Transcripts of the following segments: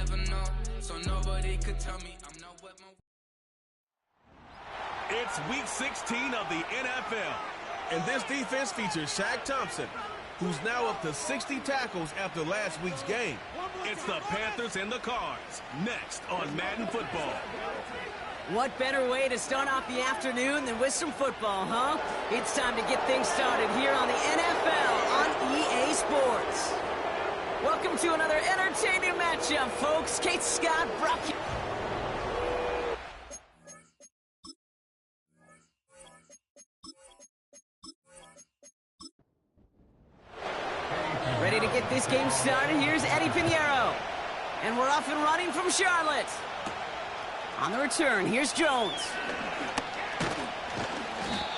ever know, so nobody could tell me I'm not what my... It's week 16 of the NFL. And this defense features Shaq Thompson, who's now up to 60 tackles after last week's game. It's the Panthers and the Cards, next on Madden Football. What better way to start off the afternoon than with some football, huh? It's time to get things started here on the NFL on EA Sports. Welcome to another entertaining matchup, folks. Kate Scott, Brock... Ready to get this game started. Here's Eddie Pinheiro. And we're off and running from Charlotte. On the return, here's Jones.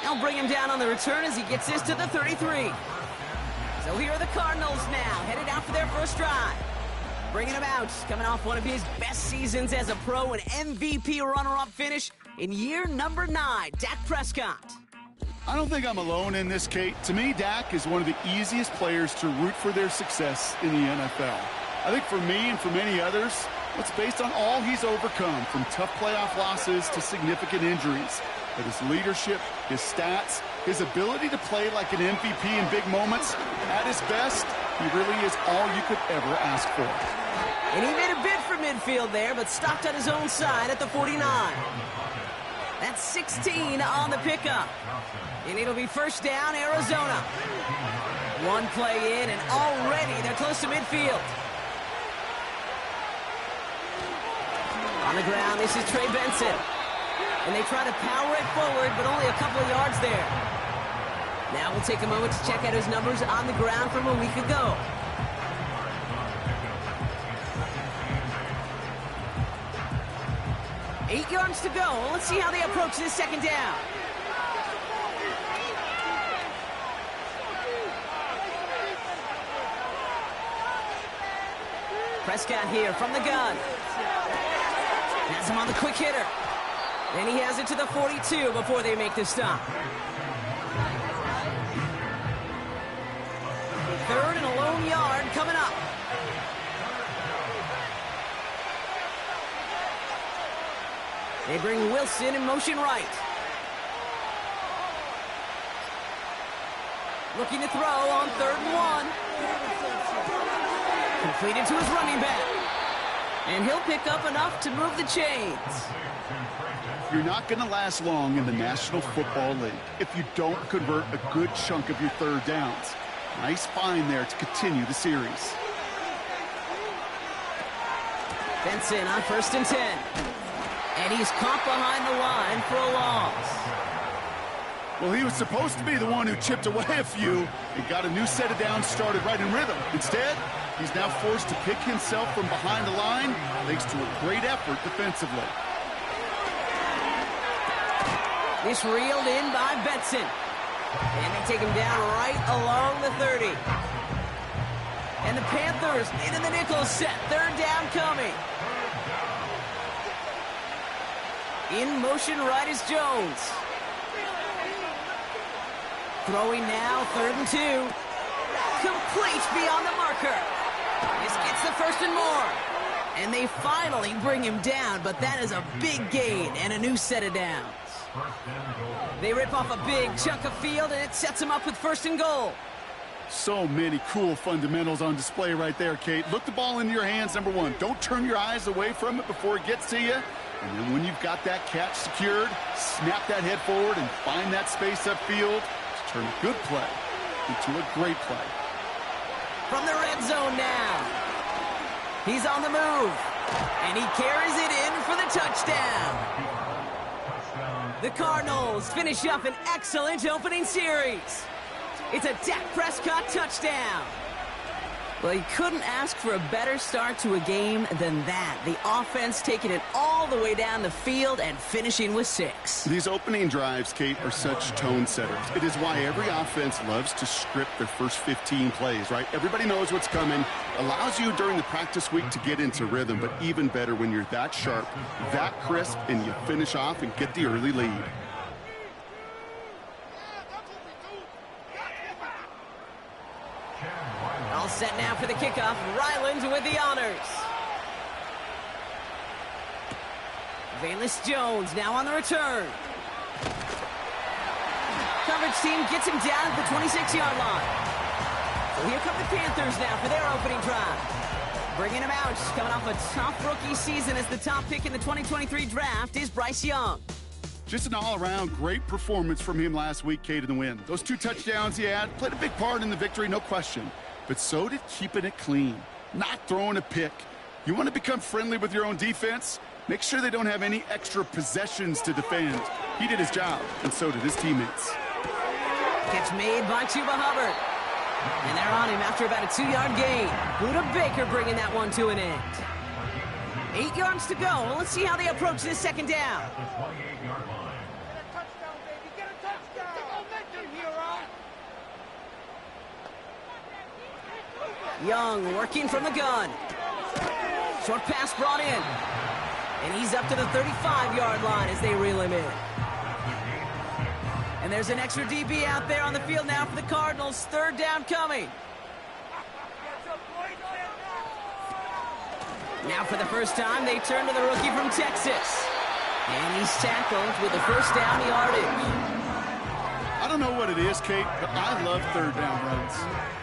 They'll bring him down on the return as he gets this to the 33. So here are the Cardinals now, headed out for their first drive. Bringing him out, coming off one of his best seasons as a pro, an MVP runner-up finish in year number 9, Dak Prescott. I don't think I'm alone in this, Kate. To me, Dak is one of the easiest players to root for their success in the NFL. I think for me and for many others, it's based on all he's overcome, from tough playoff losses to significant injuries. But his leadership, his stats, his ability to play like an MVP in big moments, at his best, he really is all you could ever ask for. And he made a bid for midfield there, but stopped on his own side at the 49. That's 16 on the pickup. And it'll be first down, Arizona. One play in, and already they're close to midfield. On the ground, this is Trey Benson. And they try to power it forward, but only a couple of yards there. Now we'll take a moment to check out his numbers on the ground from a week ago. Eight yards to go. Let's see how they approach this second down. Prescott here from the gun. Has him on the quick hitter. And he has it to the 42 before they make the stop. Third and a lone yard coming up. They bring Wilson in motion right. Looking to throw on 3rd and 1. Completed to his running back. And he'll pick up enough to move the chains. You're not going to last long in the National Football League if you don't convert a good chunk of your third downs. Nice find there to continue the series. Benson on 1st and 10. And he's caught behind the line for a loss. Well, he was supposed to be the one who chipped away a few and got a new set of downs started right in rhythm. Instead, he's now forced to pick himself from behind the line thanks to a great effort defensively. This reeled in by Benson. And they take him down right along the 30. And the Panthers into the nickel set. 3rd down coming. In motion right is Jones. Throwing now, 3rd and 2. Complete beyond the marker. This gets the 1st and more. And they finally bring him down, but that is a big gain and a new set of downs. They rip off a big chunk of field, and it sets them up with 1st and goal. So many cool fundamentals on display right there, Kate. Look the ball into your hands, number 1. Don't turn your eyes away from it before it gets to you. And then when you've got that catch secured, snap that head forward and find that space upfield to turn a good play into a great play. From the red zone now. He's on the move. And he carries it in for the touchdown. The Cardinals finish up an excellent opening series. It's a Dak Prescott touchdown. Well, you couldn't ask for a better start to a game than that. The offense taking it all the way down the field and finishing with 6. These opening drives, Kate, are such tone setters. It is why every offense loves to script their first 15 plays, right? Everybody knows what's coming. Allows you during the practice week to get into rhythm, but even better when you're that sharp, that crisp, and you finish off and get the early lead. All set now for the kickoff. Ryland with the honors. Valus Jones now on the return. Coverage team gets him down at the 26-yard line. So here come the Panthers now for their opening drive. Bringing him out, coming off a tough rookie season as the top pick in the 2023 draft is Bryce Young. Just an all-around great performance from him last week, Kate, in the win. Those 2 touchdowns he had played a big part in the victory, no question. But so did keeping it clean, not throwing a pick. You want to become friendly with your own defense? Make sure they don't have any extra possessions to defend. He did his job, and so did his teammates. Catch made by Chuba Hubbard. And they're on him after about a 2-yard gain. Buda Baker bringing that one to an end. 8 yards to go. Let's see how they approach this second down. Young working from the gun. Short pass brought in. And he's up to the 35-yard line as they reel him in. And there's an extra DB out there on the field now for the Cardinals. 3rd down coming. Now for the first time, they turn to the rookie from Texas. And he's tackled with the first down yardage. I don't know what it is, Kate, but I love 3rd down runs.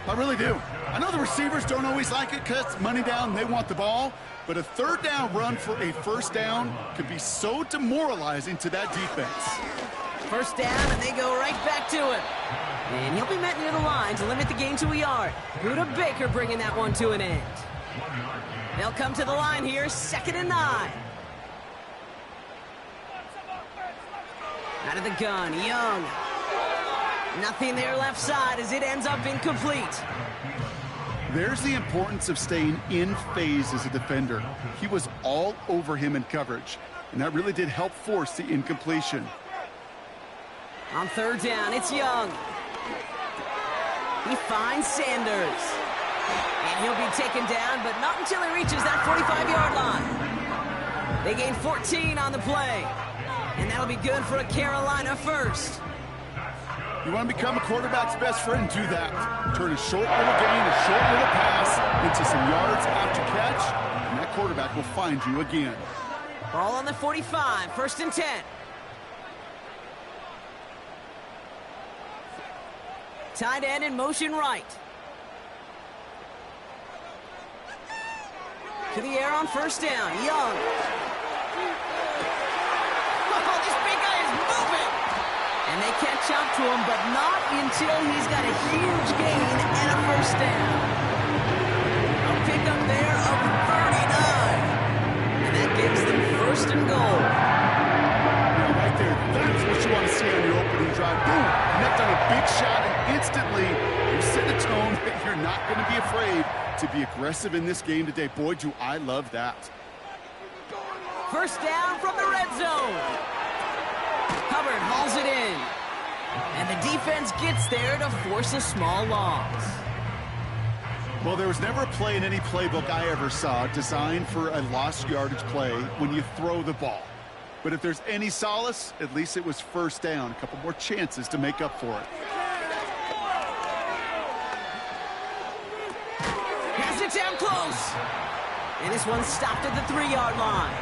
I really do. I know the receivers don't always like it because money down, they want the ball. But a 3rd down run for a first down could be so demoralizing to that defense. First down, and they go right back to him. And he'll be met near the line to limit the gain to a yard. Buda Baker bringing that one to an end. They'll come to the line here, 2nd and 9. Out of the gun, Young. Nothing there left side as it ends up incomplete. There's the importance of staying in phase as a defender. He was all over him in coverage, and that really did help force the incompletion. On 3rd down, it's Young. He finds Sanders. And he'll be taken down, but not until he reaches that 45-yard line. They gain 14 on the play. And that'll be good for a Carolina first. You want to become a quarterback's best friend, do that. Turn a short little gain, a short little pass into some yards after catch, and that quarterback will find you again. Ball on the 45, 1st and 10. Tight end in motion right. To the air on 1st down, Young. Oh, this big guy is moving! And they catch up to him, but not until he's got a huge gain and a 1st down. A pickup there of 39. And that gives them 1st and goal. Now right there, that's what you want to see on your opening drive. Boom! Connect on a big shot, and instantly you set a tone that you're not going to be afraid to be aggressive in this game today. Boy, do I love that. 1st down from the red zone. Hubbard hauls it in. And the defense gets there to force a small loss. Well, there was never a play in any playbook I ever saw designed for a lost yardage play when you throw the ball. But if there's any solace, at least it was 1st down. A couple more chances to make up for it. Pass it down close. And this one's stopped at the 3-yard line.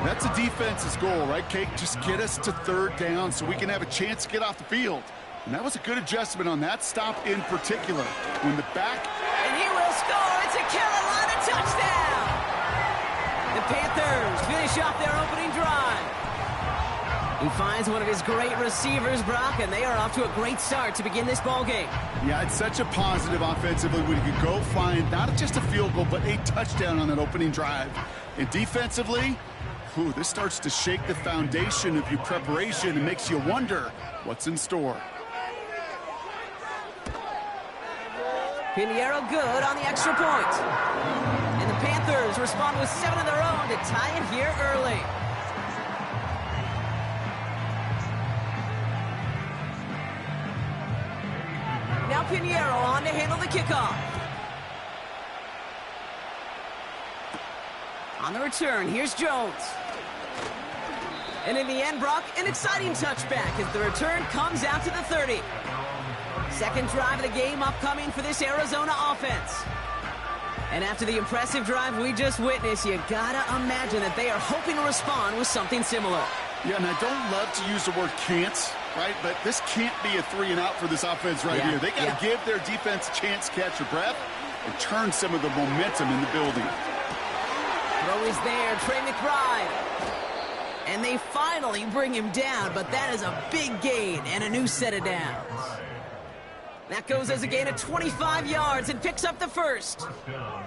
That's a defense's goal, right, Kate? Just get us to 3rd down so we can have a chance to get off the field. And that was a good adjustment on that stop in particular. When the back... And he will score. It's a Carolina touchdown. The Panthers finish off their opening drive. He finds one of his great receivers, Brock, and they are off to a great start to begin this ball game. Yeah, it's such a positive offensively when you could go find not just a field goal, but a touchdown on that opening drive. And defensively... Ooh, this starts to shake the foundation of your preparation and makes you wonder what's in store. Pinheiro good on the extra point. And the Panthers respond with 7 of their own to tie it here early. Now Pinheiro on to handle the kickoff. On the return, here's Jones. And in the end, Brock, an exciting touchback as the return comes out to the 30. Second drive of the game upcoming for this Arizona offense. And after the impressive drive we just witnessed, you gotta imagine that they are hoping to respond with something similar. Yeah, and I don't love to use the word can't, right? But this can't be a 3-and-out for this offense right here. They got to give their defense a chance to catch their breath and turn some of the momentum in the building. Throw is there, Trey McBride. And they finally bring him down, but that is a big gain and a new set of downs. That goes as a gain of 25 yards and picks up the first.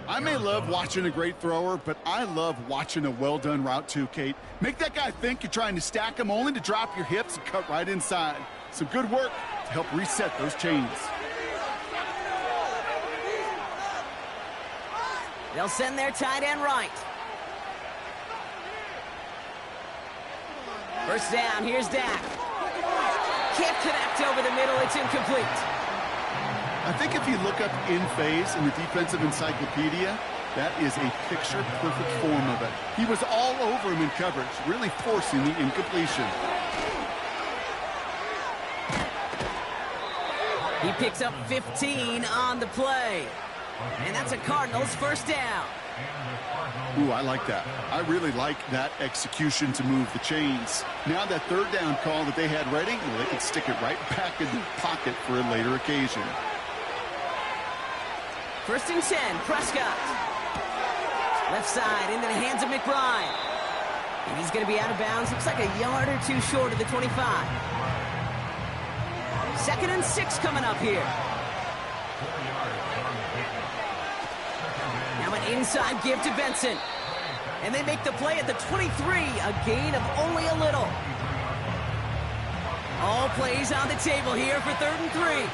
I may love watching a great thrower, but I love watching a well-done route too, Kate. Make that guy think you're trying to stack him only to drop your hips and cut right inside. Some good work to help reset those chains. They'll send their tight end right. First down, here's Dak. Can't connect over the middle, it's incomplete. I think if you look up in phase in the defensive encyclopedia, that is a picture-perfect form of it. He was all over him in coverage, really forcing the incompletion. He picks up 15 on the play. And that's a Cardinals first down. Ooh, I like that. I really like that execution to move the chains. Now that third down call that they had ready, well, they can stick it right back in the pocket for a later occasion. First and 10, Prescott. Left side into the hands of McBride. And he's going to be out of bounds. Looks like a yard or two short of the 25. Second and 6 coming up here. Now an inside give to Benson. And they make the play at the 23, a gain of only a little. All plays on the table here for 3rd and 3.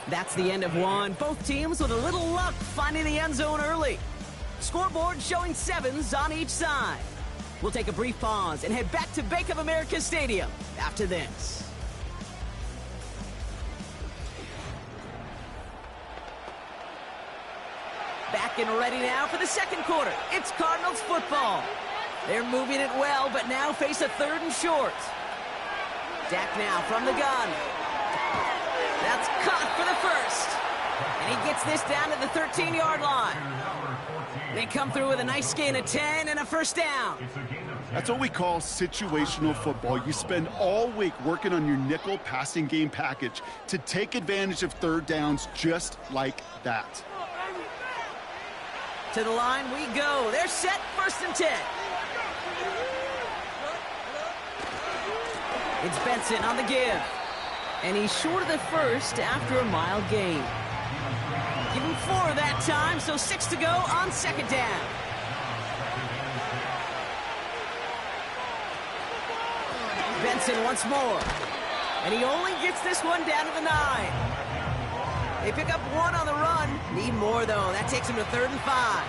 That's the end of one. Both teams with a little luck finding the end zone early. Scoreboard showing 7s on each side. We'll take a brief pause and head back to Bank of America Stadium after this. Back and ready now for the second quarter. It's Cardinals football. They're moving it well, but now face a 3rd and short. Dak now from the gun. That's caught for the first. And he gets this down to the 13-yard line. They come through with a nice gain of 10 and a first down. That's what we call situational football. You spend all week working on your nickel passing game package to take advantage of third downs just like that. To the line we go. They're set, 1st and 10. It's Benson on the give. And he's short of the first after a mile gain. Give him 4 that time, so 6 to go on 2nd down. Benson once more. And he only gets this one down to the 9. They pick up 1 on the run. Need more, though. That takes him to 3rd and 5.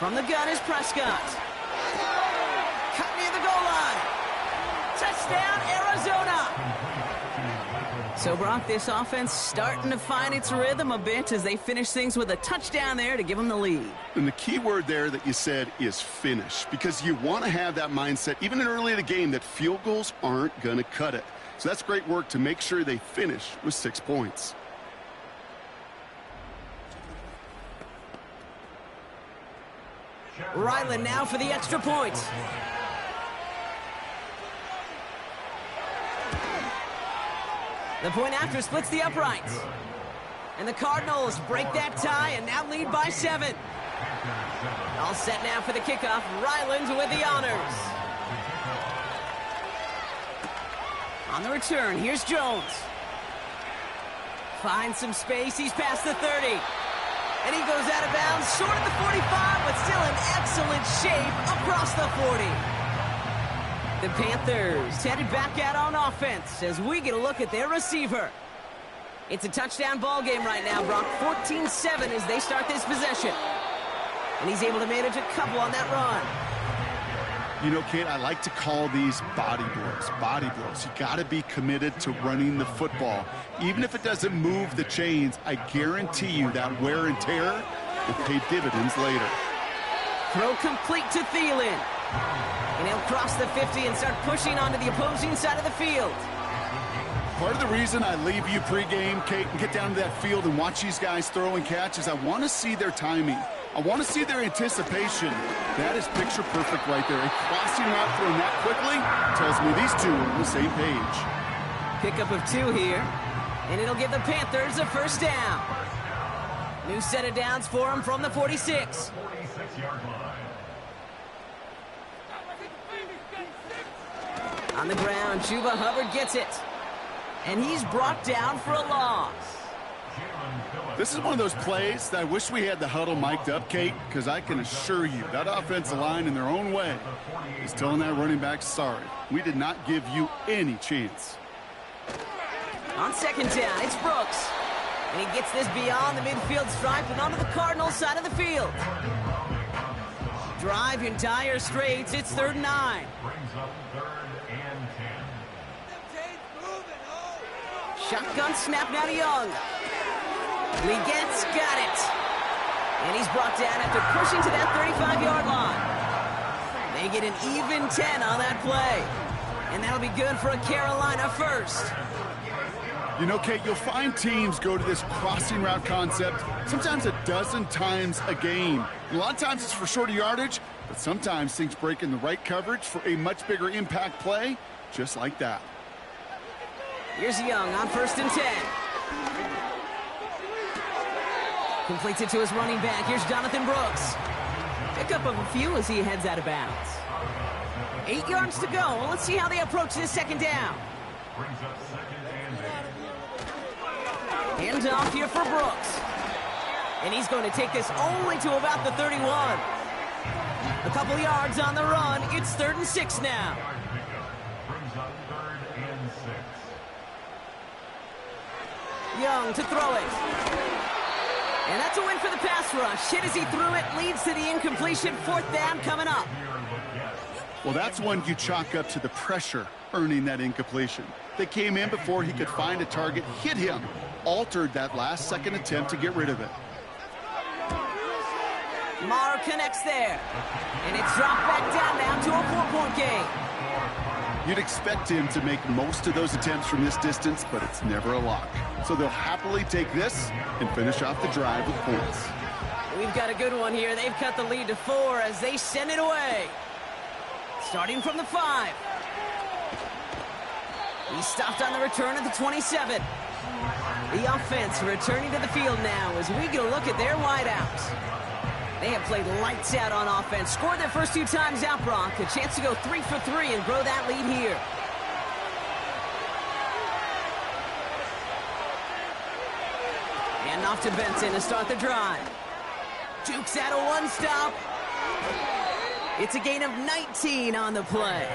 From the gun is Prescott. Cut near the goal line. Touchdown, Arizona. So, Brock, this offense starting to find its rhythm a bit as they finish things with a touchdown there to give them the lead. And the key word there that you said is finish, because you want to have that mindset, even in early in the game, that field goals aren't going to cut it. So that's great work to make sure they finish with 6 points. Ryland now for the extra point. The point after splits the uprights. And the Cardinals break that tie and now lead by 7. All set now for the kickoff. Ryland with the honors. On the return, here's Jones. Finds some space. He's past the 30. And he goes out of bounds, short of the 45, but still in excellent shape across the 40. The Panthers headed back out on offense as we get a look at their receiver. It's a touchdown ball game right now, Brock. 14-7 as they start this possession. And he's able to manage a couple on that run. You know, Kate, I like to call these body blows. Body blows. You got to be committed to running the football. Even if it doesn't move the chains, I guarantee you that wear and tear will pay dividends later. Throw complete to Thielen. And he'll cross the 50 and start pushing onto the opposing side of the field. Part of the reason I leave you pregame, Kate, and get down to that field and watch these guys throw and catch is I want to see their timing. I want to see their anticipation. That is picture perfect right there. A crossing route thrown that quickly tells me these two are on the same page. Pickup of 2 here, and it'll give the Panthers a first down. New set of downs for them from the 46. On the ground, Chuba Hubbard gets it. And he's brought down for a loss. This is one of those plays that I wish we had the huddle mic'd up, Kate, because I can assure you that offensive line in their own way is telling that running back, sorry, we did not give you any chance. On second down, it's Brooks. And he gets this beyond the midfield stripe and onto the Cardinals side of the field. Drive in dire straits, it's 3rd and 9. Shotgun snap now to Young. Legette's got it. And he's brought down after pushing to that 35-yard line. They get an even 10 on that play. And that'll be good for a Carolina first. You know, Kate, you'll find teams go to this crossing route concept sometimes a dozen times a game. And a lot of times it's for shorter yardage, but sometimes things break in the right coverage for a much bigger impact play, just like that. Here's Young on 1st and 10. Completes it to his running back. Here's Jonathan Brooks. Pickup of a few as he heads out of bounds. 8 yards to go. Well, let's see how they approach this second down. Hand off here for Brooks. And he's going to take this only to about the 31. A couple yards on the run. It's 3rd and 6 now. Young to throw it. And that's a win for the pass rush. Hit as he threw it, leads to the incompletion. 4th down coming up. Well, that's one you chalk up to the pressure earning that incompletion. They came in before he could find a target, hit him, altered that last-second attempt to get rid of it. Maher connects there. And it's dropped back down now to a 4-point game. You'd expect him to make most of those attempts from this distance, but it's never a lock. So they'll happily take this and finish off the drive with points. We've got a good one here. They've cut the lead to 4 as they send it away. Starting from the 5. He's stopped on the return at the 27. The offense returning to the field now as we get a look at their wideouts. They have played lights out on offense. Scored their first 2 times out, Brock. A chance to go 3 for 3 and grow that lead here. And off to Benson to start the drive. Jukes out a 1-stop. It's a gain of 19 on the play.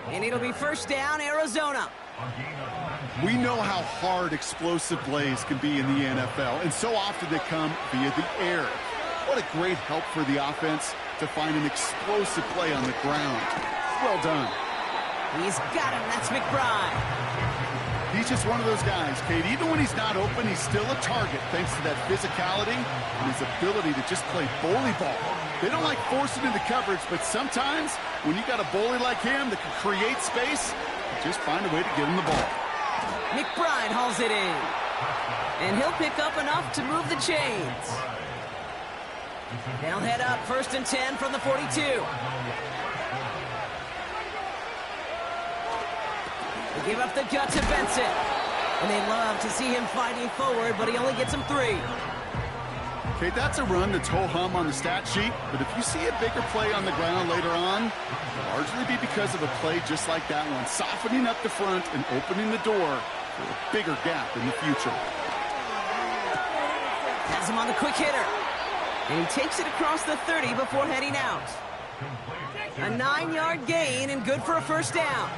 And it'll be first down, Arizona. We know how hard explosive plays can be in the NFL, and so often they come via the air. What a great help for the offense to find an explosive play on the ground. Well done. He's got him. That's McBride. He's just one of those guys, Kate. Even when he's not open, he's still a target thanks to that physicality and his ability to just play bully ball. They don't like forcing into coverage, but sometimes when you got a bully like him that can create space, you just find a way to get him the ball. McBride hauls it in. And he'll pick up enough to move the chains. They'll head up 1st and 10 from the 42. They give up the gut to Benson. And they love to see him fighting forward, but he only gets them 3. Okay, that's a run that's ho-hum on the stat sheet, but if you see a bigger play on the ground later on, it'll largely be because of a play just like that one, softening up the front and opening the door for a bigger gap in the future. Has him on the quick hitter. And he takes it across the 30 before heading out. A 9-yard gain and good for a first down.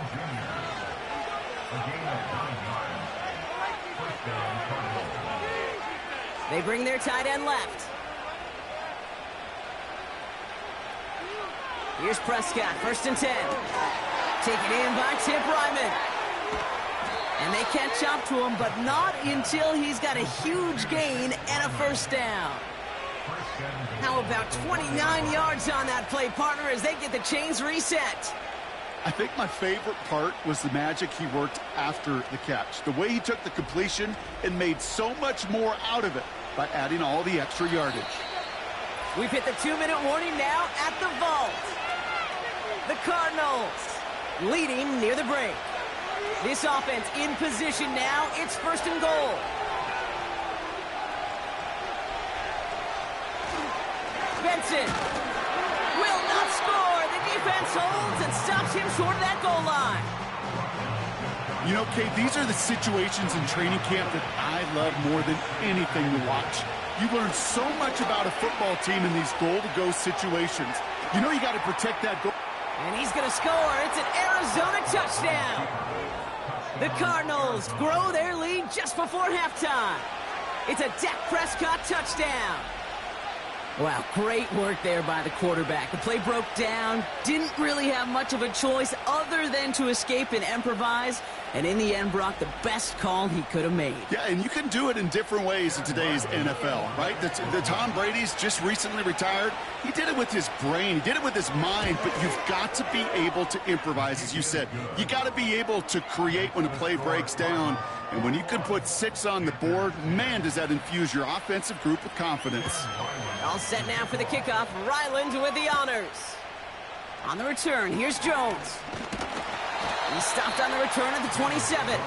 They bring their tight end left. Here's Prescott, 1st and 10. Taken in by Tip Ryman. And they catch up to him, but not until he's got a huge gain and a 1st down. How about 29 yards on that play, partner, as they get the chains reset? I think my favorite part was the magic he worked after the catch. The way he took the completion and made so much more out of it by adding all the extra yardage. We've hit the 2-minute warning now at the vault. The Cardinals leading near the break. This offense in position now. It's 1st and goal. Benson will not score. The defense holds and stops him short of that goal line. You know, Kate, these are the situations in training camp that I love more than anything to watch. You learn so much about a football team in these goal-to-go situations. You know you got to protect that goal. And he's going to score. It's an Arizona touchdown. The Cardinals grow their lead just before halftime. It's a Dak Prescott touchdown. Wow, great work there by the quarterback. The play broke down, didn't really have much of a choice other than to escape and improvise, and in the end, Brock, the best call he could have made. Yeah, and you can do it in different ways in today's NFL, right? The Tom Brady's just recently retired. He did it with his brain. He did it with his mind, but you've got to be able to improvise, as you said. You got to be able to create when a play breaks down. And when you can put 6 on the board, man, does that infuse your offensive group with confidence. All set now for the kickoff. Ryland with the honors. On the return, here's Jones. He stopped on the return at the 27.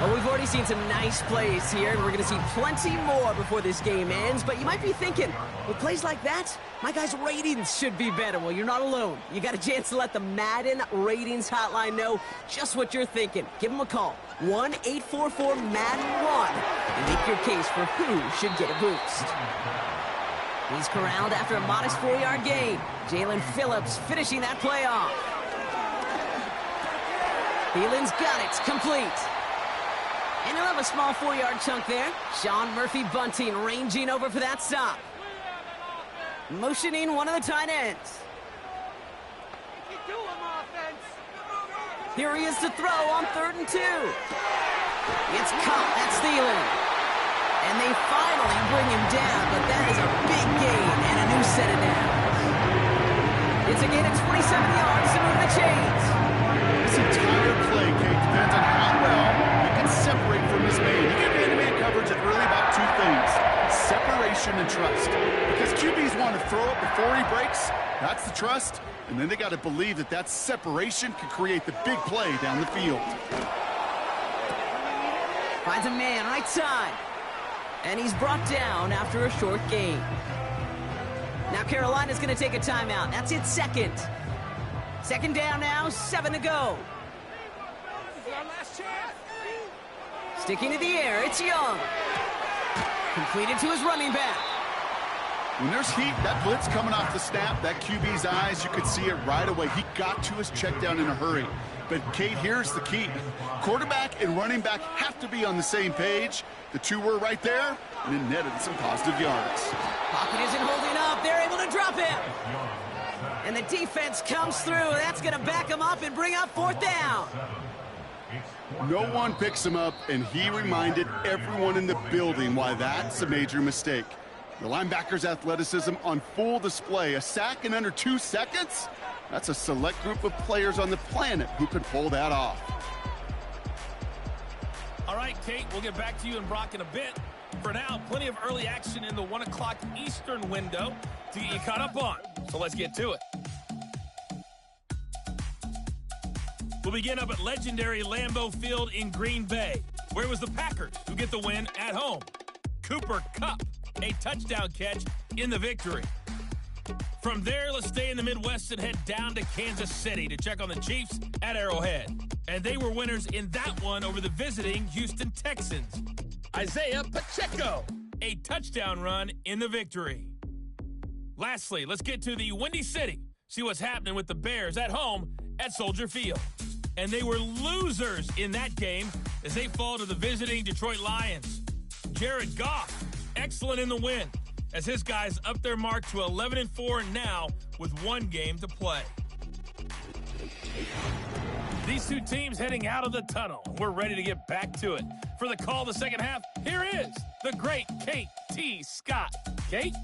Well, we've already seen some nice plays here, and we're going to see plenty more before this game ends. But you might be thinking, with plays like that, my guys' ratings should be better. Well, you're not alone. You got a chance to let the Madden Ratings Hotline know just what you're thinking. Give them a call, 1-844-MADDEN-1, and make your case for who should get a boost. He's corralled after a modest 4-yard gain. Jalen Phillips finishing that play off. Thielen's got it, complete. And he'll have a small 4-yard chunk there. Sean Murphy-Bunting ranging over for that stop. Motioning one of the tight ends. Here he is to throw on 3rd and 2. It's caught, that's Thielen. And they finally bring him down, but that is a big gain and a new set of downs. It's a gain of 27 yards to move the chains. This entire play, Kate, depends on how well you can separate from this man. You get man-to-man coverage at really about 2 things: separation and trust. Because QBs want to throw it before he breaks. That's the trust. And then they got to believe that that separation can create the big play down the field. Finds a man right side. And he's brought down after a short gain. Now Carolina's going to take a timeout. That's its second. 2nd down now, 7 to go. Sticking to the air, it's Young. Completed to his running back. When there's heat, that blitz coming off the snap, that QB's eyes, you could see it right away. He got to his check down in a hurry. But, Kate, here's the key. Quarterback and running back have to be on the same page. The 2 were right there, and it netted some positive yards. Pocket isn't holding up. They're able to drop him. And the defense comes through. That's going to back him up and bring up 4th down. No one picks him up, and he reminded everyone in the building why that's a major mistake. The linebacker's athleticism on full display. A sack in under 2 seconds? That's a select group of players on the planet who could pull that off. All right, Kate, we'll get back to you and Brock in a bit. For now, plenty of early action in the 1 o'clock Eastern window to get you caught up on. So let's get to it. We'll begin up at legendary Lambeau Field in Green Bay, where it was the Packers who get the win at home. Cooper Kupp, a touchdown catch in the victory. From there, let's stay in the Midwest and head down to Kansas City to check on the Chiefs at Arrowhead. And they were winners in that one over the visiting Houston Texans. Isaiah Pacheco, a touchdown run in the victory. Lastly, let's get to the Windy City, see what's happening with the Bears at home at Soldier Field. And they were losers in that game as they fall to the visiting Detroit Lions. Jared Goff, excellent in the win. as his guys up their mark to 11-4 now with one game to play. These two teams heading out of the tunnel. We're ready to get back to it. For the call of the second half, here is the great Kate T. Scott. Kate?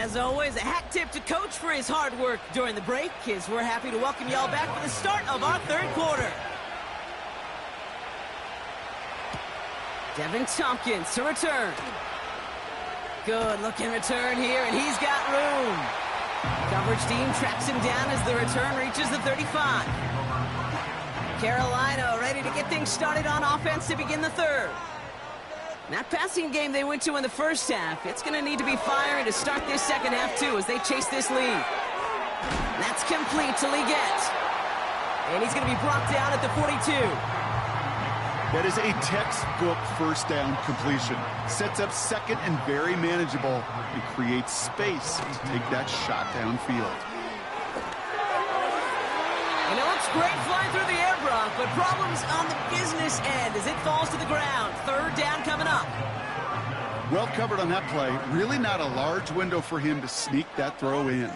As always, a hat tip to Coach for his hard work during the break, as we're happy to welcome y'all back for the start of our third quarter. Devin Tompkins to return. Good looking return here, and he's got room. Coverage team tracks him down as the return reaches the 35. Carolina ready to get things started on offense to begin the third. That passing game they went to in the first half, it's going to need to be firing to start this second half too as they chase this lead. That's complete to Leggett. And he's going to be brought down at the 42. That is a textbook first down completion. Sets up second and very manageable and creates space to take that shot downfield. You know, it's great flying through the air, Brock, but problems on the business end as it falls to the ground. Third down coming up. Well covered on that play. Really not a large window for him to sneak that throw in.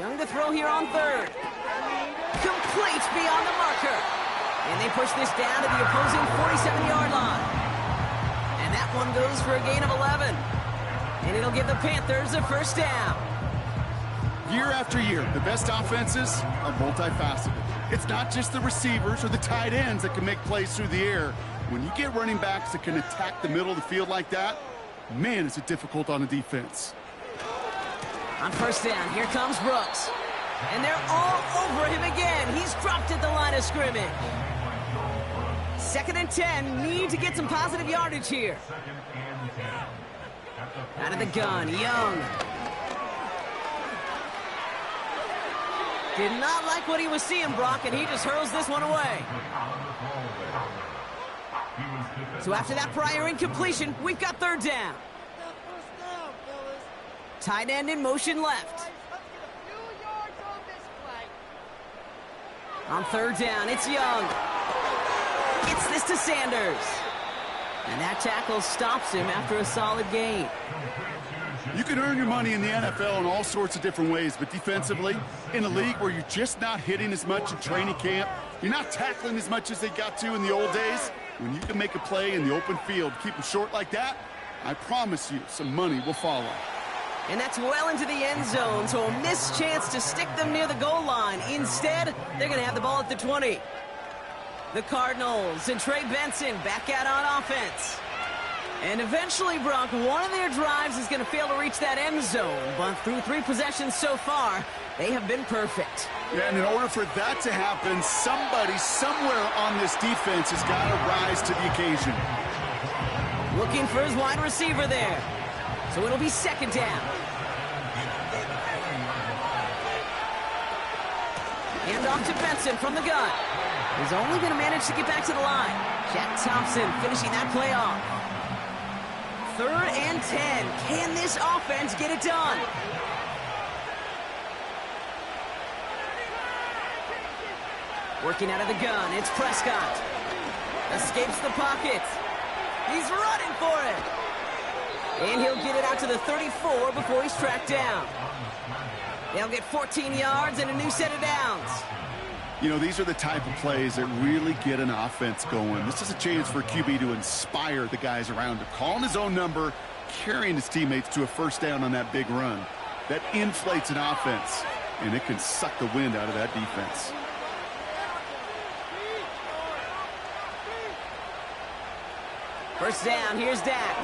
Young to throw here on third. Complete beyond the marker. And they push this down to the opposing 47-yard line. And that one goes for a gain of 11. And it'll give the Panthers a first down. Year after year, the best offenses are multifaceted. It's not just the receivers or the tight ends that can make plays through the air. When you get running backs that can attack the middle of the field like that, man, is it difficult on a defense. On first down, here comes Brooks. And they're all over him again. He's dropped at the line of scrimmage. 2nd and 10, need to get some positive yardage here. Out of the gun, Young. Did not like what he was seeing, Brock, and he just hurls this one away. So after that prior incompletion, we've got third down. Tight end in motion left. On third down, it's Young. Gets this to Sanders. And that tackle stops him after a solid gain. You can earn your money in the NFL in all sorts of different ways, but defensively, in a league where you're just not hitting as much in training camp, you're not tackling as much as they got to in the old days, when you can make a play in the open field, keep them short like that, I promise you some money will follow. And that's well into the end zone, so a missed chance to stick them near the goal line. Instead, they're going to have the ball at the 20. The Cardinals and Trey Benson back out on offense. And eventually, Brock, one of their drives is going to fail to reach that end zone. But through 3 possessions so far, they have been perfect. Yeah, and in order for that to happen, somebody somewhere on this defense has got to rise to the occasion. Looking for his wide receiver there. So it'll be second down. Hand off to Benson from the gun. He's only going to manage to get back to the line. Jack Thompson finishing that play off. 3rd and 10. Can this offense get it done? Working out of the gun, it's Prescott. Escapes the pocket. He's running for it. And he'll get it out to the 34 before he's tracked down. They'll get 14 yards and a new set of downs. You know, these are the type of plays that really get an offense going. This is a chance for QB to inspire the guys around him. Calling his own number, carrying his teammates to a first down on that big run. That inflates an offense, and it can suck the wind out of that defense. First down, here's Dak.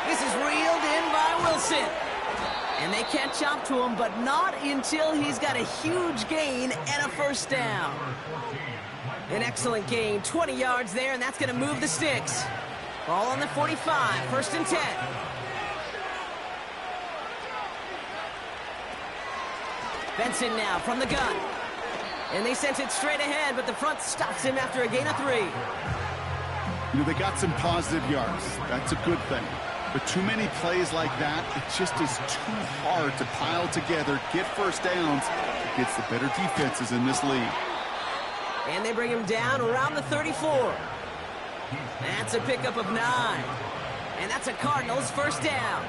This is reeled in by Wilson. And they catch up to him, but not until he's got a huge gain and a first down. An excellent gain, 20 yards there, and that's going to move the sticks. Ball on the 45, 1st and 10. Benson now from the gun. And they sent it straight ahead, but the front stops him after a gain of 3. You know, they got some positive yards. That's a good thing. But too many plays like that, it just is too hard to pile together, get first downs against the better defenses in this league. And they bring him down around the 34. That's a pickup of 9. And that's a Cardinals first down.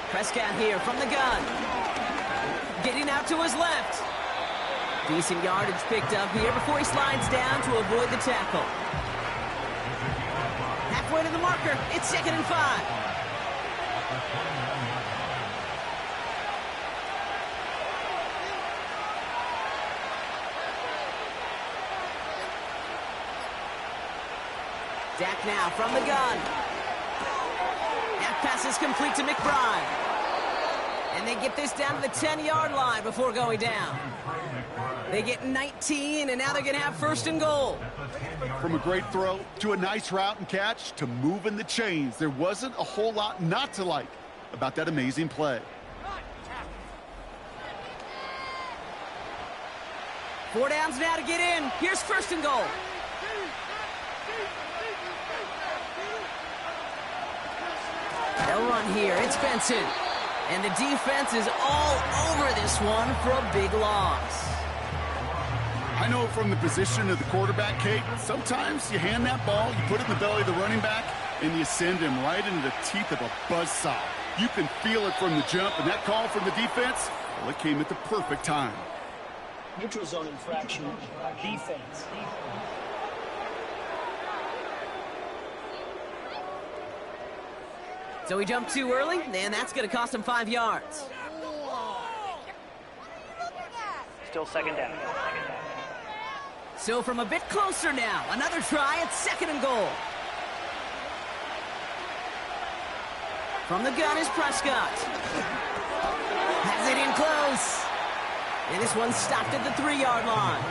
Prescott here from the gun. Getting out to his left. Decent yardage picked up here before he slides down to avoid the tackle. Halfway to the marker. It's 2nd and 5. Dak now from the gun. That pass is complete to McBride. And they get this down to the 10-yard line before going down. They get 19, and now they're going to have 1st and goal. From a great throw to a nice route and catch to moving the chains, there wasn't a whole lot not to like about that amazing play. 4 downs now to get in. Here's 1st and goal. They'll run here. It's Benson. And the defense is all over this one for a big loss. I know from the position of the quarterback, Kate, sometimes you hand that ball, you put it in the belly of the running back, and you send him right into the teeth of a buzzsaw. You can feel it from the jump, and that call from the defense, well, it came at the perfect time. Neutral zone infraction, defense. So he jumped too early, and that's going to cost him 5 yards. Still 2nd down. So from a bit closer now, another try at 2nd and goal. From the gun is Prescott. Has it in close. And this one's stopped at the 3-yard line.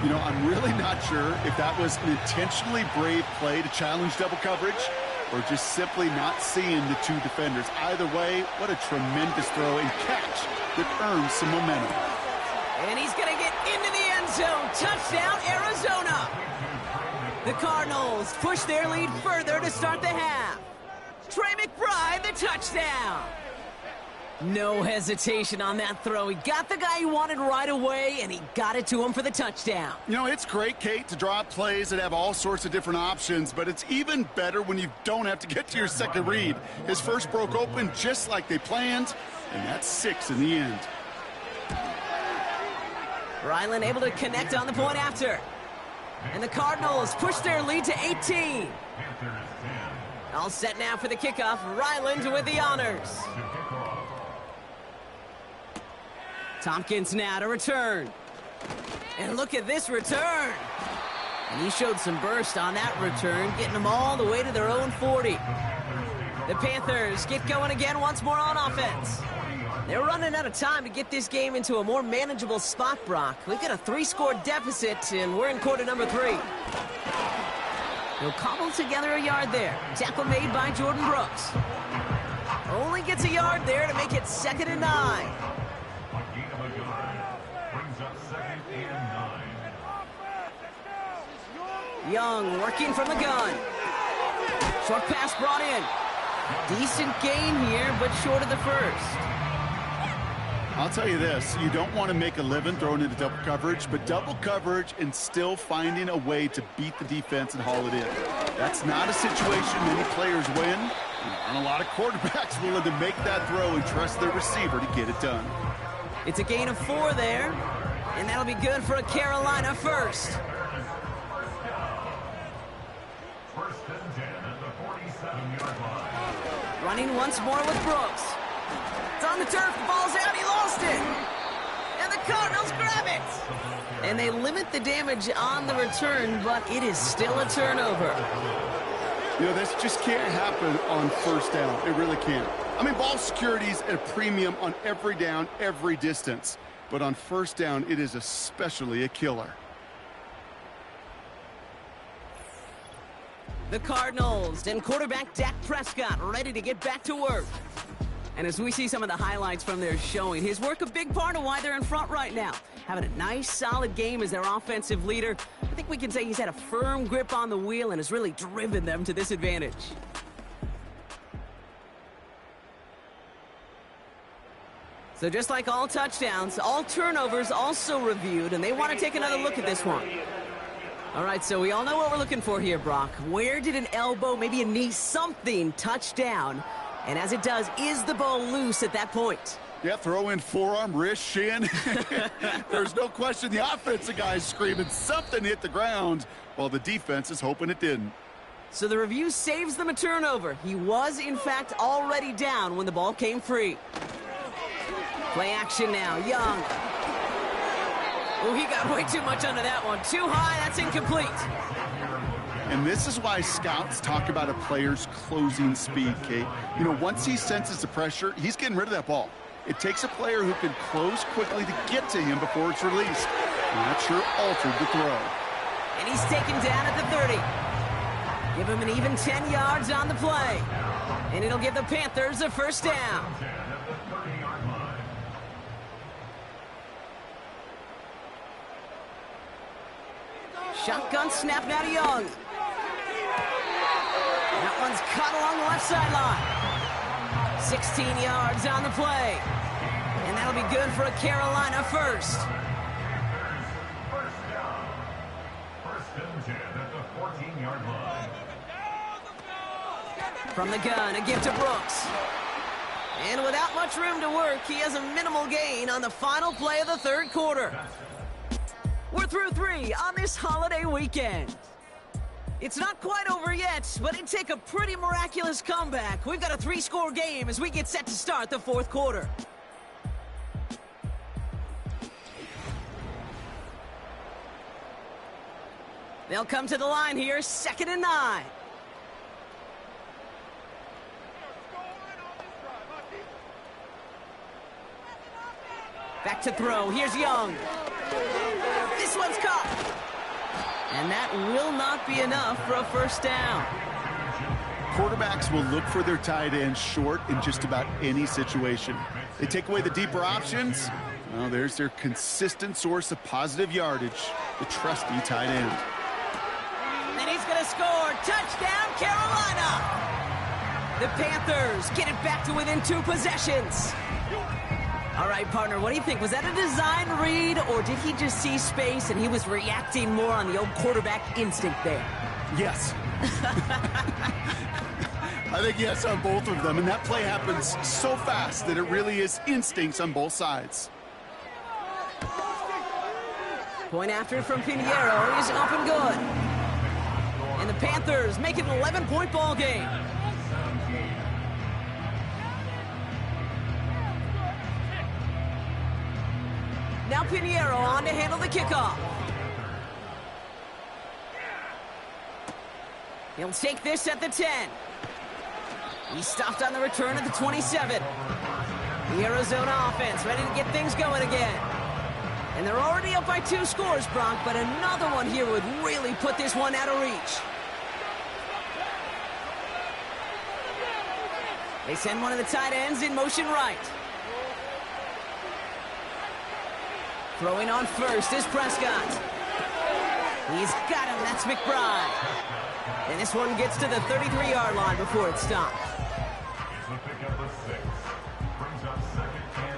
You know, I'm really not sure if that was an intentionally brave play to challenge double coverage or just simply not seeing the 2 defenders. Either way, what a tremendous throw and catch that earns some momentum. And he's going to get into the end zone. Touchdown, Arizona. The Cardinals push their lead further to start the half. Trey McBride, the touchdown. No hesitation on that throw. He got the guy he wanted right away, and he got it to him for the touchdown. You know, it's great, Kate, to draw up plays that have all sorts of different options, but it's even better when you don't have to get to your second read. His first broke open just like they planned, and that's 6 in the end. Ryland able to connect on the point after. And the Cardinals push their lead to 18. All set now for the kickoff. Ryland with the honors. Tompkins now to return. And look at this return. And he showed some burst on that return, getting them all the way to their own 40. The Panthers get going again once more on offense. They're running out of time to get this game into a more manageable spot, Brock. We've got a 3-score deficit, and we're in quarter number 3. They'll cobble together a yard there. Tackle made by Jordan Brooks. Only gets a yard there to make it 2nd and 9. Young working from the gun. Short pass brought in. Decent gain here, but short of the first. I'll tell you this, you don't want to make a living throwing into double coverage, but double coverage and still finding a way to beat the defense and haul it in. That's not a situation many players win. There aren't a lot of quarterbacks willing to make that throw and trust their receiver to get it done. It's a gain of 4 there, and that'll be good for a Carolina first. Running once more with Brooks. It's on the turf, the ball's out, he lost it. And the Cardinals grab it. And they limit the damage on the return, but it is still a turnover. You know, this just can't happen on first down. It really can't. I mean, ball security's at a premium on every down, every distance. But on first down, it is especially a killer. The Cardinals and quarterback Dak Prescott ready to get back to work. And as we see some of the highlights from their showing, his work a big part of why they're in front right now. Having a nice, solid game as their offensive leader. I think we can say he's had a firm grip on the wheel and has really driven them to this advantage. So just like all touchdowns, all turnovers also reviewed, and they want to take another look at this one. All right, so we all know what we're looking for here, Brock. Where did an elbow, maybe a knee, something touch down? And as it does, is the ball loose at that point? Yeah, throw in forearm, wrist, shin. There's no question the offensive guy's screaming something hit the ground while the defense is hoping it didn't. So the review saves them a turnover. He was, in fact, already down when the ball came free. Play action now, Young. Oh, he got way too much under that one. Too high, that's incomplete. And this is why scouts talk about a player's closing speed, Kate. You know, once he senses the pressure, he's getting rid of that ball. It takes a player who can close quickly to get to him before it's released. And that sure altered the throw. And he's taken down at the 30. Give him an even 10 yards on the play. And it'll give the Panthers a first down. Shotgun snap now to Young. That one's caught along the left sideline. 16 yards on the play. And that'll be good for a Carolina first. First down. First and 10 at the 14-yard line. From the gun, a give to Brooks. And without much room to work, he has a minimal gain on the final play of the third quarter. We're through 3 on this holiday weekend. It's not quite over yet, but it'd take a pretty miraculous comeback. We've got a 3-score game as we get set to start the fourth quarter. They'll come to the line here, 2nd and 9. Back to throw, here's Young. This one's caught. And that will not be enough for a first down. Quarterbacks will look for their tight end short in just about any situation. They take away the deeper options. Well, there's their consistent source of positive yardage, the trusty tight end. And he's going to score. Touchdown, Carolina. The Panthers get it back to within 2 possessions. All right, partner, what do you think? Was that a design read, or did he just see space and he was reacting more on the old quarterback instinct there? Yes. I think yes on both of them, and that play happens so fast that it really is instincts on both sides. Point after from Pinheiro is up and good. And the Panthers make it an 11-point ball game. Now Pinheiro on to handle the kickoff. He'll take this at the 10. He stopped on the return at the 27. The Arizona offense ready to get things going again. And they're already up by 2 scores, Brock, but another one here would really put this one out of reach. They send one of the tight ends in motion right. Throwing on first is Prescott. He's got him, that's McBride. And this one gets to the 33-yard line before it's stopped.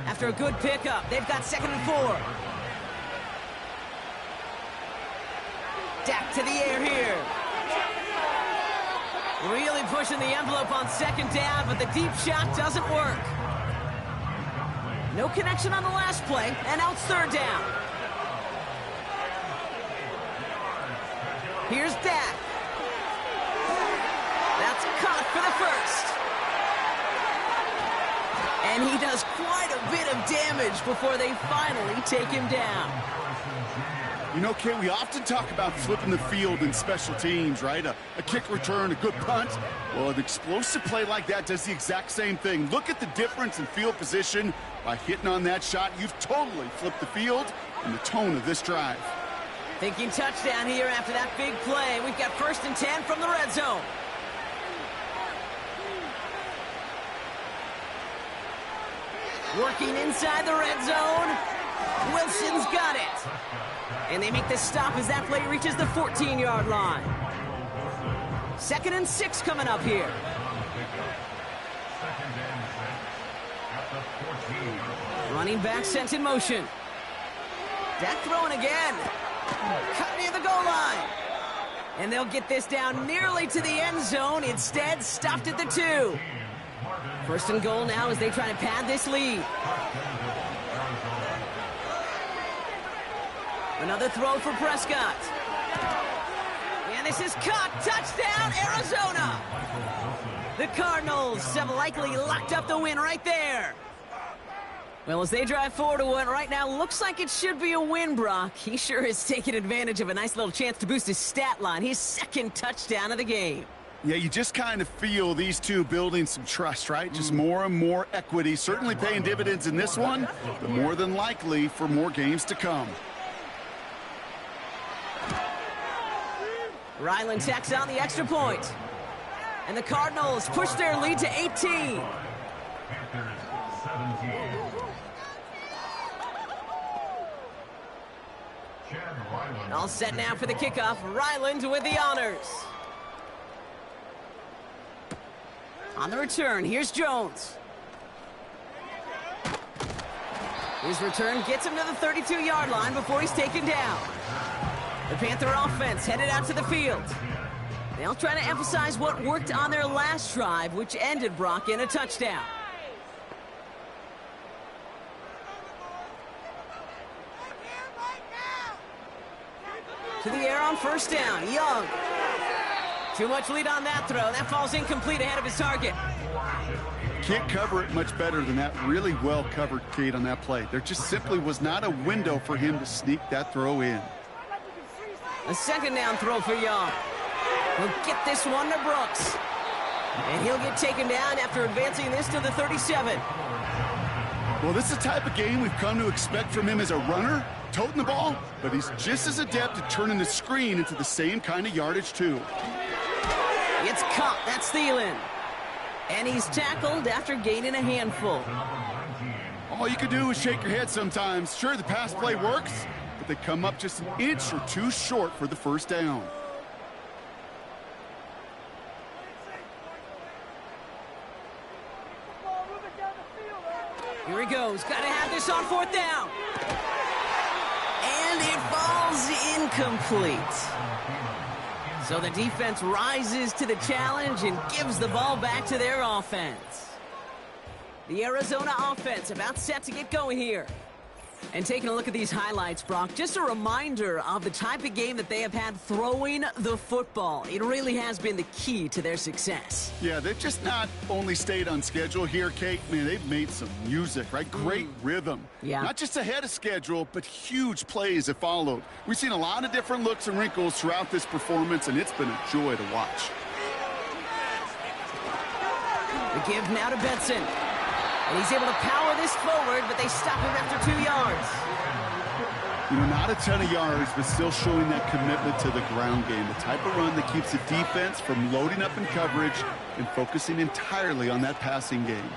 After a good pickup, they've got 2nd and 4. Dak to the air here. Really pushing the envelope on 2nd down, but the deep shot doesn't work. No connection on the last play, and now it's 3rd down. Here's Dak. That's caught for the first. And he does quite a bit of damage before they finally take him down. You know, Kate, we often talk about flipping the field in special teams, right? A kick return, a good punt. Well, an explosive play like that does the exact same thing. Look at the difference in field position. By hitting on that shot, you've totally flipped the field and the tone of this drive. Thinking touchdown here after that big play. We've got 1st and 10 from the red zone. Working inside the red zone. Wilson's got it. And they make the stop as that play reaches the 14-yard line. 2nd and 6 coming up here. 2nd and 6 at the 14-yard line. Running back sent in motion. Dak throwing again. Cut near the goal line. And they'll get this down nearly to the end zone. Instead, stopped at the 2. First and goal now as they try to pad this lead. Another throw for Prescott. And this is caught. Touchdown, Arizona. The Cardinals have likely locked up the win right there. Well, as they drive forward to what right now looks like it should be a win, Brock. He sure is taking advantage of a nice little chance to boost his stat line. His second touchdown of the game. Yeah, you just kind of feel these two building some trust, right? Just more and more equity. Certainly paying dividends in this one, but more than likely for more games to come. Ryland tacks on the extra point. And the Cardinals push their lead to 18. Panthers 17. All set now for the kickoff. Ryland with the honors. On the return, here's Jones. His return gets him to the 32-yard line before he's taken down. The Panther offense headed out to the field. They'll try to emphasize what worked on their last drive, which ended, Brock, in a touchdown. To the air on first down. Young. Too much lead on that throw. That falls incomplete ahead of his target. Can't cover it much better than that. Really well covered, Kate, on that play. There just simply was not a window for him to sneak that throw in. A second down throw for Young. He'll get this one to Brooks. And he'll get taken down after advancing this to the 37. Well, this is the type of game we've come to expect from him as a runner, toting the ball, but he's just as adept at turning the screen into the same kind of yardage, too. It's caught. That's Thielen. And he's tackled after gaining a handful. All you can do is shake your head sometimes. Sure, the pass play works, but they come up just an inch or two short for the first down. Here he goes. Got to have this on fourth down. And it falls incomplete. So the defense rises to the challenge and gives the ball back to their offense. The Arizona offense about set to get going here. And taking a look at these highlights, Brock, just a reminder of the type of game that they have had throwing the football. It really has been the key to their success. Yeah, they've just not only stayed on schedule here, Kate. Man, they've made some music, right? Great rhythm. Yeah. Not just ahead of schedule, but huge plays have followed. We've seen a lot of different looks and wrinkles throughout this performance, and it's been a joy to watch. The give now to Benson. And he's able to power this forward, but they stop him after 2 yards. You know, not a ton of yards, but still showing that commitment to the ground game. The type of run that keeps the defense from loading up in coverage and focusing entirely on that passing game.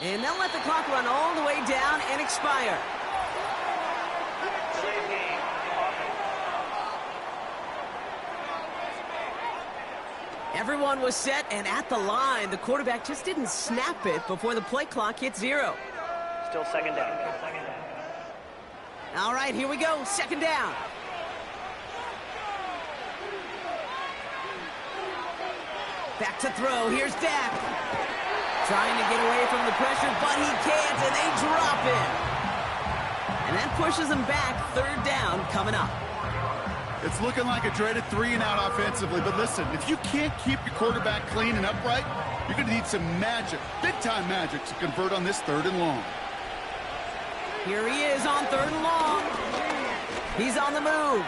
And they'll let the clock run all the way down and expire. Everyone was set and at the line. The quarterback just didn't snap it before the play clock hit 0. Still second down. All right, here we go. Second down. Back to throw. Here's Dak. Trying to get away from the pressure, but he can't, and they drop him. And that pushes them back. Third down coming up. It's looking like a dreaded 3-and-out offensively, but listen, if you can't keep your quarterback clean and upright, you're going to need some magic, big-time magic, to convert on this 3rd and long. Here he is on 3rd and long. He's on the move.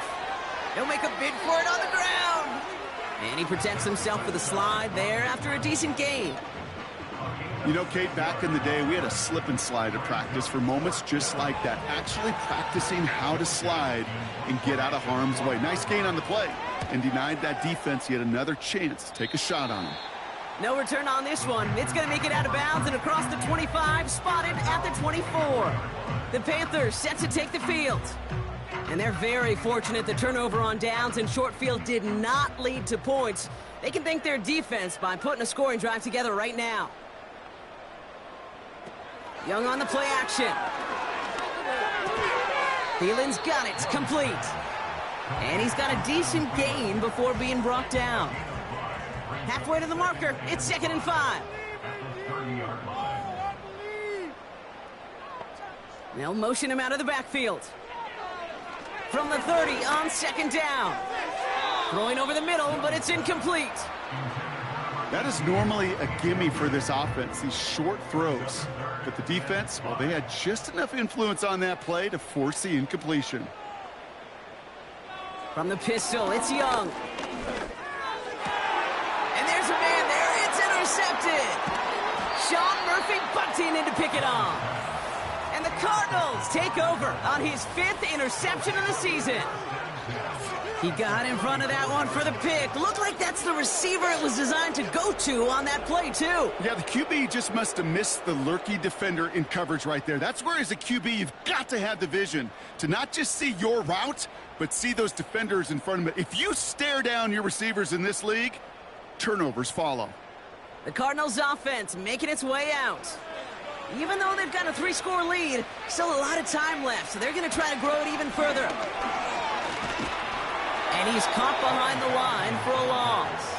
He'll make a bid for it on the ground. And he protects himself with a slide there after a decent gain. You know, Kate, back in the day, we had a slip and slide at practice for moments just like that. Actually practicing how to slide and get out of harm's way. Nice gain on the play, and denied that defense yet another chance to take a shot on him. No return on this one. It's going to make it out of bounds and across the 25, spotted at the 24. The Panthers set to take the field. And they're very fortunate the turnover on downs and short field did not lead to points. They can thank their defense by putting a scoring drive together right now. Young on the play action. Thielen's got it, complete. And he's got a decent gain before being brought down. Halfway to the marker, it's 2nd and 5. They'll motion him out of the backfield. From the 30 on 2nd down. Throwing over the middle, but it's incomplete. That is normally a gimme for this offense, these short throws. But the defense, well, they had just enough influence on that play to force the incompletion. From the pistol, it's Young. And there's a man there. It's intercepted. Sean Murphy bunting in to pick it off. And the Cardinals take over on his 5th interception of the season. He got in front of that one for the pick. Looked like that's the receiver it was designed to go to on that play, too. Yeah, the QB just must have missed the lurky defender in coverage right there. That's where, as a QB, you've got to have the vision to not just see your route, but see those defenders in front of it. If you stare down your receivers in this league, turnovers follow. The Cardinals' offense making its way out. Even though they've got a 3-score lead, still a lot of time left, so they're going to try to grow it even further. And he's caught behind the line for a loss.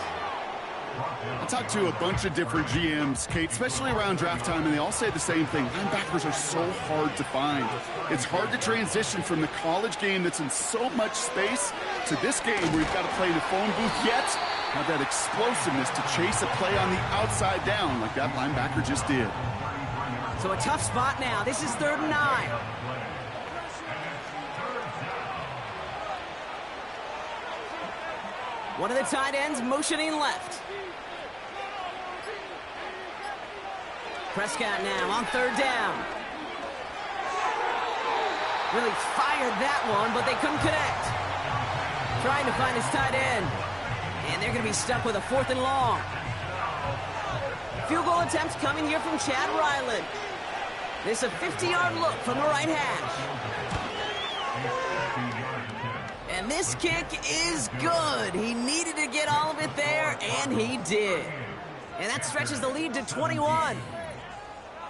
I talked to a bunch of different GMs, Kate, especially around draft time, and they all say the same thing. Linebackers are so hard to find. It's hard to transition from the college game that's in so much space to this game where you've got to play in the phone booth, yet have that explosiveness to chase a play on the outside down like that linebacker just did. So a tough spot now. This is 3rd and 9. One of the tight ends motioning left. Prescott now on 3rd down. Really fired that one, but they couldn't connect. Trying to find his tight end. And they're going to be stuck with a 4th and long. Field goal attempts coming here from Chad Ryland. This is a 50-yard look from the right hash. And this kick is good. He needed to get all of it there, and he did. And that stretches the lead to 21.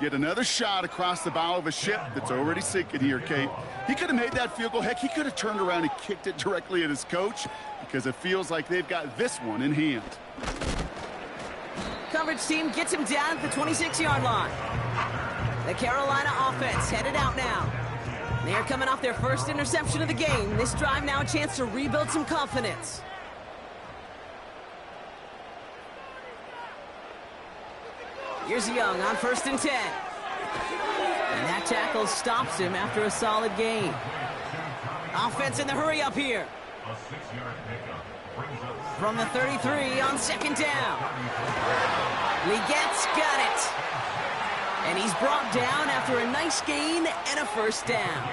Yet another shot across the bow of a ship that's already sinking here, Kate. He could have made that field goal. Heck, he could have turned around and kicked it directly at his coach because it feels like they've got this one in hand. Coverage team gets him down at the 26-yard line. The Carolina offense headed out now. They are coming off their first interception of the game. This drive now a chance to rebuild some confidence. Here's Young on 1st and 10. And that tackle stops him after a solid gain. Offense in the hurry up here. From the 33 on 2nd down. Legette's got it. And he's brought down after a nice gain and a 1st down.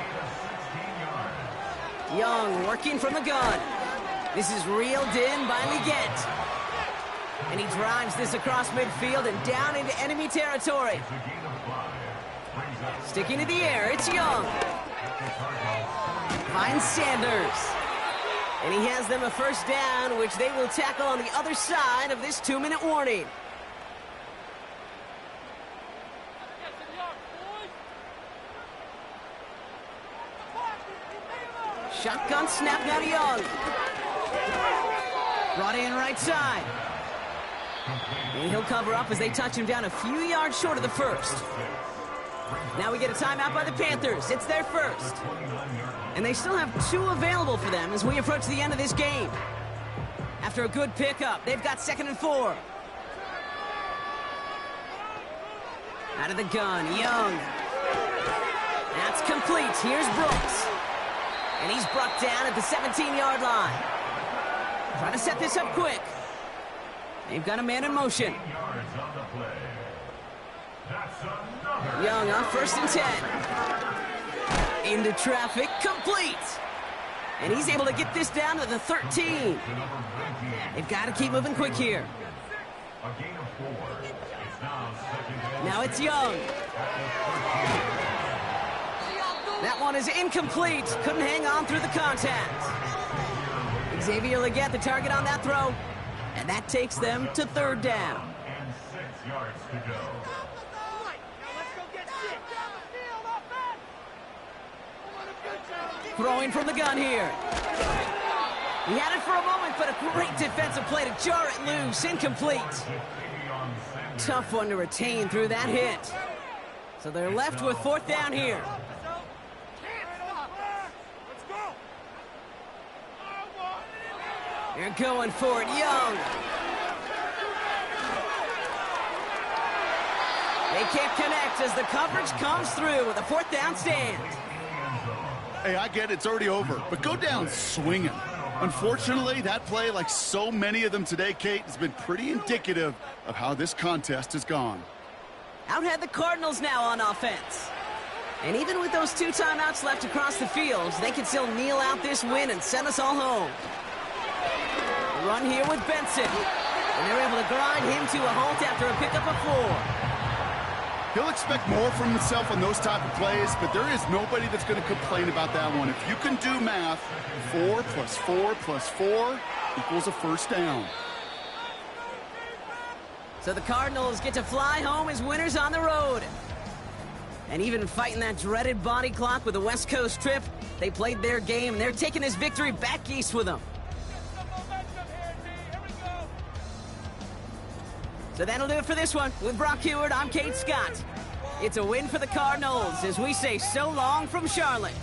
Young working from the gun. This is reeled in by Legette. And he drives this across midfield and down into enemy territory. Sticking to the air, it's Young. Finds Sanders. And he has them a 1st down, which they will tackle on the other side of this 2-minute warning. Shotgun snap now to Young. Brought in right side. And he'll cover up as they touch him down a few yards short of the 1st. Now we get a timeout by the Panthers. It's their 1st. And they still have 2 available for them as we approach the end of this game. After a good pickup, they've got 2nd and 4. Out of the gun, Young. That's complete. Here's Brooks. And he's brought down at the 17-yard line. Trying to set this up quick. They've got a man in motion. Young on 1st and 10. Into traffic, complete. And he's able to get this down to the 13. They've got to keep moving quick here. Now it's Young. That one is incomplete. Couldn't hang on through the contact. Xavier Legette, the target on that throw. And that takes them to 3rd down. And 6 yards to go. Throwing from the gun here. He had it for a moment, but a great defensive play to jar it loose. Incomplete. Tough one to retain through that hit. So they're left with 4th down here. They're going for it, Young. They can't connect as the coverage comes through with a 4th down stand. Hey, I get it's already over, but go down swinging. Unfortunately, that play, like so many of them today, Kate, has been pretty indicative of how this contest has gone. Out head the Cardinals now on offense. And even with those 2 timeouts left across the field, they can still kneel out this win and send us all home. Run here with Benson. And they're able to grind him to a halt after a pickup of 4. He'll expect more from himself on those type of plays, but there is nobody that's going to complain about that one. If you can do math, 4 plus 4 plus 4 equals a 1st down. So the Cardinals get to fly home as winners on the road. And even fighting that dreaded body clock with the West Coast trip, they played their game, and they're taking this victory back east with them. So that'll do it for this one. With Brock Heward, I'm Kate Scott. It's a win for the Cardinals as we say so long from Charlotte.